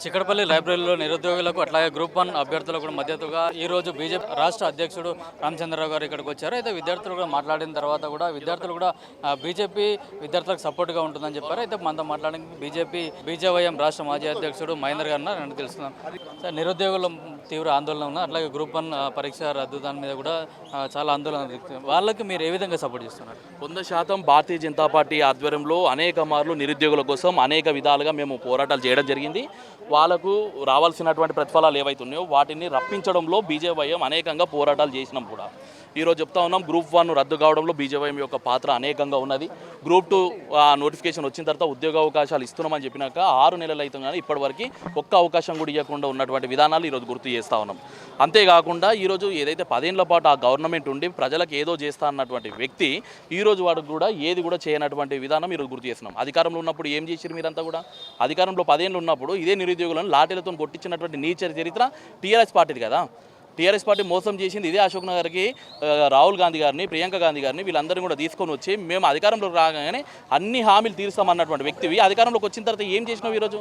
చిక్కడపల్లి లైబ్రరీలో నిరుద్యోగులకు అట్లాగే గ్రూప్ 1 అభ్యర్థులకు కూడా మద్దతుగా ఈరోజు బీజేపీ రాష్ట్ర అధ్యక్షుడు రామచంద్రరావు గారు ఇక్కడికి వచ్చారు. అయితే విద్యార్థులు కూడా మాట్లాడిన తర్వాత కూడా విద్యార్థులు కూడా బీజేపీ విద్యార్థులకు సపోర్ట్గా ఉంటుందని చెప్పారు. అయితే మనతో మాట్లాడడానికి బీజేవైఎం రాష్ట్ర మాజీ అధ్యక్షుడు మహేందర్ గారు నేను తెలుస్తున్నాం. సార్, నిరుద్యోగుల తీవ్ర ఆందోళన ఉన్నా అట్లాగే గ్రూప్ 1 పరీక్ష రద్దు దాని మీద కూడా చాలా ఆందోళన వాళ్ళకి మీరు ఏ విధంగా సపోర్ట్ చేస్తున్నారు? 100% భారతీయ జనతా పార్టీ ఆధ్వర్యంలో అనేక మార్లు నిరుద్యోగుల కోసం అనేక విధాలుగా మేము పోరాటాలు చేయడం జరిగింది. వాళ్ళకు రావాల్సినటువంటి ప్రతిఫలాలు ఏవైతే ఉన్నాయో వాటిని రప్పించడంలో బీజేవైఎం అనేకంగా పోరాటాలు చేసినాం కూడా. ఈరోజు చెప్తా ఉన్నాం, గ్రూప్ 1 రద్దు కావడంలో బీజేవైఎం యొక్క పాత్ర అనేకంగా ఉన్నది. గ్రూప్ 2 నోటిఫికేషన్ వచ్చిన తర్వాత ఉద్యోగ అవకాశాలు ఇస్తున్నామని చెప్పినాక 6 నెలలు అవుతుంది, కానీ ఇప్పటివరకు ఒక్క అవకాశం కూడా ఇవ్వకుండా ఉన్నటువంటి విధానాలు ఈరోజు గుర్తు చేస్తూ ఉన్నాం. అంతేకాకుండా ఈరోజు ఏదైతే 10 ఏళ్ల పాటు ఆ గవర్నమెంట్ ఉండి ప్రజలకు ఏదో చేస్తా అన్నటువంటి వ్యక్తి ఈరోజు వాడికి కూడా ఏది కూడా చేయనటువంటి విధానం ఈరోజు గుర్తు చేస్తున్నాం. అధికారంలో ఉన్నప్పుడు ఏం చేశారు మీరంతా కూడా? అధికారంలో 10 ఏళ్ళు ఉన్నప్పుడు ఇదే నిరుద్యోగులను లాఠీలతో కొట్టించినటువంటి నీచ చరిత్ర టీఆర్ఎస్ పార్టీది కదా. టీఆర్ఎస్ పార్టీ మోసం చేసింది ఇదే అశోక్ నగర్కి రాహుల్ గాంధీ గారిని, ప్రియాంక గాంధీ గారిని వీళ్ళందరినీ కూడా తీసుకొని వచ్చి మేము అధికారంలోకి రాగానే అన్ని హామీలు తీరుస్తామన్నటువంటి వ్యక్తివి అధికారంలోకి వచ్చిన తర్వాత ఏం చేసినావు ఈరోజు?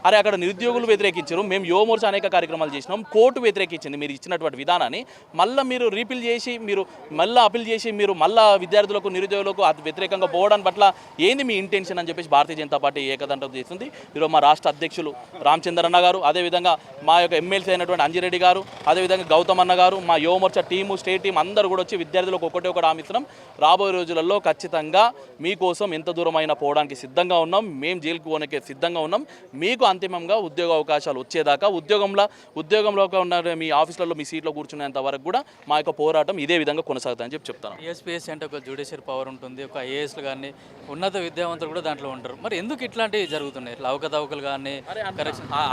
అరే, అక్కడ నిరుద్యోగులు వ్యతిరేకించారు, మేము యువమోర్చా అనేక కార్యక్రమాలు చేసినాం, కోర్టు వ్యతిరేకించింది మీరు ఇచ్చినటువంటి విధానాన్ని. మళ్ళీ మీరు రీపిల్ చేసి మీరు మళ్ళీ అప్పీల్ చేసి మీరు మళ్ళీ విద్యార్థులకు నిరుద్యోగులకు అది వ్యతిరేకంగా పోవడానికి పట్ల ఏంది మీ ఇంటెన్షన్ అని చెప్పేసి భారతీయ జనతా పార్టీ ఏకదండం చేస్తుంది. ఈరోజు మా రాష్ట్ర అధ్యక్షులు రామచంద్రన్న గారు, అదేవిధంగా మా యొక్క ఎమ్మెల్సీ అయినటువంటి అంజిరెడ్డి గారు, అదేవిధంగా గౌతమ్ అన్న గారు, మా యువమోర్చా టీము, స్టేట్ టీం అందరూ కూడా వచ్చి విద్యార్థులకు ఒకటి హామీ ఇస్తున్నాం. రాబోయే రోజులలో ఖచ్చితంగా మీకోసం ఎంత దూరమైనా పోవడానికి సిద్ధంగా ఉన్నాం, మేము జైలుకు పోనకే సిద్ధంగా ఉన్నాం. మీకు అంతిమంగా ఉద్యోగ అవకాశాలు వచ్చేదాకా ఉద్యోగంలో ఉన్న మీ ఆఫీసులలో మీ సీట్లో కూర్చునేంత వరకు కూడా మా యొక్క పోరాటం ఇదే విధంగా కొనసాగుతుందని చెప్తాను. టీఎస్పీఎస్ అంటే ఒక జ్యుడిషియల్ పవర్ ఉంటుంది, ఒక ఐఏఎస్లు కానీ ఉన్నత విద్యావంతులు కూడా దాంట్లో ఉంటారు. మరి ఎందుకు ఇట్లాంటివి జరుగుతున్నాయి? ఇట్లా అవకతవకలు కానీ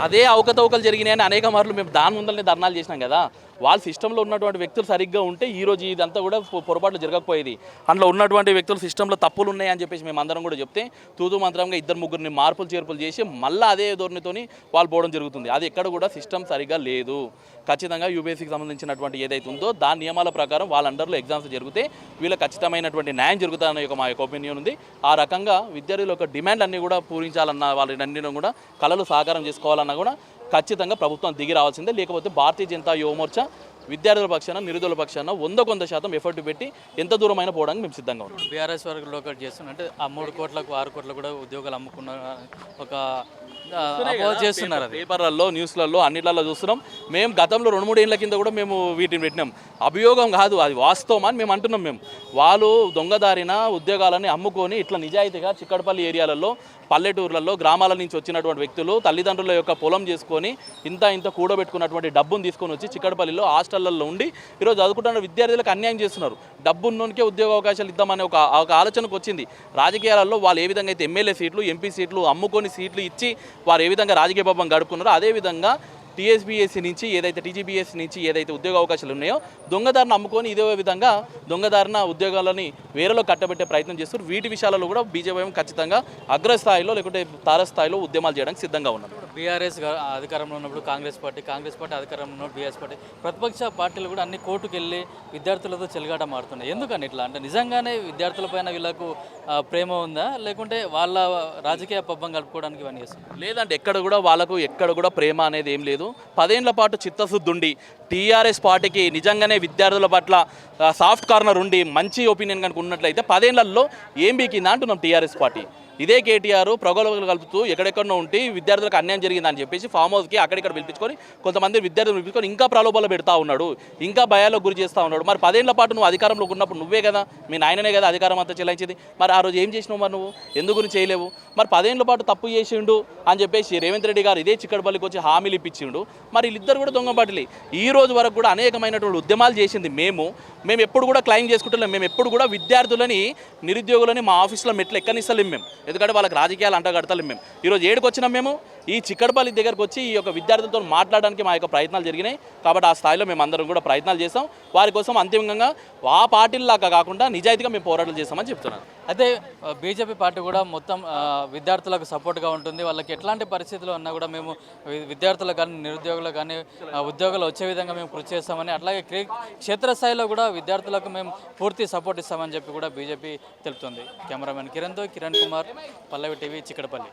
అదే అవకతవకలు జరిగినాయని అనేక మార్లు మేము దాని ముందరనే ధర్నాలు చేసినాం కదా. వాళ్ళ సిస్టంలో ఉన్నటువంటి వ్యక్తులు సరిగ్గా ఉంటే ఈరోజు ఇదంతా కూడా పొరపాట్లు జరగకపోయేది. అందులో ఉన్నటువంటి వ్యక్తులు సిస్టంలో తప్పులు ఉన్నాయని చెప్పేసి మేము అందరం కూడా చెప్తే తూతు మంత్రంగా 2-3 మార్పులు చేర్పులు చేసి మళ్ళీ అదే ధోరణితోని వాళ్ళు పోవడం జరుగుతుంది. అది ఎక్కడ కూడా సిస్టమ్ సరిగ్గా లేదు. ఖచ్చితంగా యూపీఎస్సీకి సంబంధించినటువంటి ఏదైతే ఉందో దాని నియమాల ప్రకారం వాళ్ళ అండర్లో ఎగ్జామ్స్ జరిగితే వీళ్ళకి ఖచ్చితమైనటువంటి న్యాయం జరుగుతుందన్న మా యొక్క ఒపీనియన్ ఉంది. ఆ రకంగా విద్యార్థుల యొక్క డిమాండ్ అన్నీ కూడా పూరించాలన్న వాళ్ళని కూడా కళలు సాకారం చేసుకోవాలన్నా కూడా ఖచ్చితంగా ప్రభుత్వం దిగి రావాల్సిందే. లేకపోతే భారతీయ జనతా యువమోర్చా విద్యార్థుల పక్షాన నిరుద్యోగుల పక్షాన 100% ఎఫర్ట్ పెట్టి ఎంత దూరమైన పోవడానికి మేము సిద్ధంగా ఉన్నాం. బీఆర్ఎస్ వరకు లోకల్ చేస్తున్నా అంటే ఆ 3 కోట్లకు 6 కోట్లకు కూడా ఉద్యోగాలు అమ్ముకున్న ఒక చేస్తున్నారు. పేపర్లలో, న్యూస్లలో అన్నిట్లలో చూస్తున్నాం. మేము గతంలో 2-3 ఏళ్ల కింద కూడా మేము వీటిని పెట్టినాం. అభియోగం కాదు, అది వాస్తవం అని మేము అంటున్నాం. మేము వాళ్ళు దొంగదారిన ఉద్యోగాలని అమ్ముకొని ఇట్లా నిజాయితీగా చిక్కడపల్లి ఏరియాలలో, పల్లెటూర్లలో, గ్రామాల నుంచి వచ్చినటువంటి వ్యక్తులు తల్లిదండ్రుల యొక్క పొలం చేసుకొని ఇంత కూడబెట్టుకున్నటువంటి డబ్బును తీసుకొని వచ్చి చిక్కడపల్లిలో హాస్టళ్లలో ఉండి ఈరోజు చదువుకుంటున్న విద్యార్థులకు అన్యాయం చేస్తున్నారు. డబ్బున్నోనికే ఉద్యోగ అవకాశాలు ఇద్దామనే ఒక ఆలోచనకు వచ్చింది. రాజకీయాలలో వాళ్ళు ఏ విధంగా అయితే ఎమ్మెల్యే సీట్లు, ఎంపీ సీట్లు అమ్ముకొని సీట్లు ఇచ్చి వారు ఏ విధంగా రాజకీయ పాపం గడుపుకున్నారో అదేవిధంగా టీఎస్పీఎస్సీ నుంచి ఏదైతే టీజీపీఎస్సీ నుంచి ఏదైతే ఉద్యోగ అవకాశాలు ఉన్నాయో దొంగదారిని అమ్ముకొని ఇదే విధంగా దొంగదారిన ఉద్యోగాలని వేరేలో కట్టబెట్టే ప్రయత్నం చేస్తారు. వీటి విషయాలలో కూడా బీజేపీ ఖచ్చితంగా అగ్రస్థాయిలో లేకుంటే తారస్థాయిలో ఉద్యమాలు చేయడానికి సిద్ధంగా ఉన్నారు. బీఆర్ఎస్ అధికారంలో ఉన్నప్పుడు కాంగ్రెస్ పార్టీ అధికారంలో ఉన్నప్పుడు బీఆర్ఎస్ పార్టీ ప్రతిపక్ష పార్టీలు కూడా అన్ని కోర్టుకు వెళ్ళి విద్యార్థులతో చెలగాట మారుతున్నాయి. ఎందుకని ఇట్లా? అంటే నిజంగానే విద్యార్థులపైన వీళ్ళకు ప్రేమ ఉందా, లేకుంటే వాళ్ళ రాజకీయ పబ్బం గడుపుకోవడానికి ఇవన్నీ చేస్తున్నారు? లేదంటే ఎక్కడ కూడా ప్రేమ అనేది ఏం లేదు. 10 ఏళ్ల పాటు చిత్తశుద్ధి ఉండి టీఆర్ఎస్ పార్టీకి నిజంగానే విద్యార్థుల పట్ల సాఫ్ట్ కార్నర్ ఉండి మంచి ఒపీనియన్ కనుక ఉన్నట్లయితే 10 ఏళ్లలో ఏం బీకిందా అంటున్నాం. టీఆర్ఎస్ పార్టీ ఇదే కేటీఆర్ ప్రగోళాలు కలుపుతూ ఎక్కడెక్కడో ఉండి విద్యార్థులకు అన్యాయం జరిగిందని చెప్పేసి ఫామ్ హౌస్కి అక్కడిక్కడ పిలిపించుకొని కొంతమంది విద్యార్థులు పిలిపించుకొని ఇంకా ప్రలోభాలు పెడతా ఉన్నాడు, ఇంకా భయాలకు గురి చేస్తూ ఉన్నాడు. మరి 10 ఏళ్ల పాటు నువ్వు అధికారంలో ఉన్నప్పుడు నువ్వే కదా, మీ నాయననే కదా అధికారం అంతా చెలాయించింది. మరి ఆ రోజు ఏం చేసినావు? మరి నువ్వు ఎందుకు గురించి చేయలేవు? మరి 10 ఏళ్ల పాటు తప్పు చేసిండు అని చెప్పేసి రేవంత్ రెడ్డి గారు ఇదే చిక్కడపల్లికి వచ్చి హామీలు ఇప్పించిండు. మరి వీళ్ళిద్దరు కూడా దొంగబాటులే. ఈ రోజు వరకు కూడా అనేకమైనటువంటి ఉద్యమాలు చేసింది మేము ఎప్పుడు కూడా క్లైమ్ చేసుకుంటలేము. మేము ఎప్పుడు కూడా విద్యార్థులని నిరుద్యోగులని మా ఆఫీస్లో మెట్లు ఎక్కనిస్తలేము మేము, ఎందుకంటే వాళ్ళకి రాజకీయాలు అంటగడతలేము. మేము ఈరోజు ఏడుకు వచ్చినాం, మేము ఈ చిక్కడపల్లి దగ్గరకు వచ్చి ఈ యొక్క విద్యార్థులతో మాట్లాడడానికి మా యొక్క ప్రయత్నాలు జరిగినాయి. కాబట్టి ఆ స్థాయిలో మేము అందరం కూడా ప్రయత్నాలు చేస్తాం. వారి కోసం అంతిమంగా ఆ పార్టీలాగా కాకుండా నిజాయితీగా మేము పోరాటాలు చేస్తామని చెప్తున్నాను. అయితే బీజేపీ పార్టీ కూడా మొత్తం విద్యార్థులకు సపోర్ట్గా ఉంటుంది. వాళ్ళకి ఎట్లాంటి పరిస్థితులు ఉన్నా కూడా మేము విద్యార్థులకు కానీ నిరుద్యోగులకు కానీ ఉద్యోగాలు వచ్చే విధంగా మేము కృషి చేస్తామని, అట్లాగే క్షేత్రస్థాయిలో కూడా విద్యార్థులకు మేము పూర్తి సపోర్ట్ ఇస్తామని చెప్పి కూడా బీజేపీ తెలుపుతుంది. కెమెరామెన్ కిరణ్తో కిరణ్ కుమార్, పల్లవి టీవీ, చిక్కడపల్లి.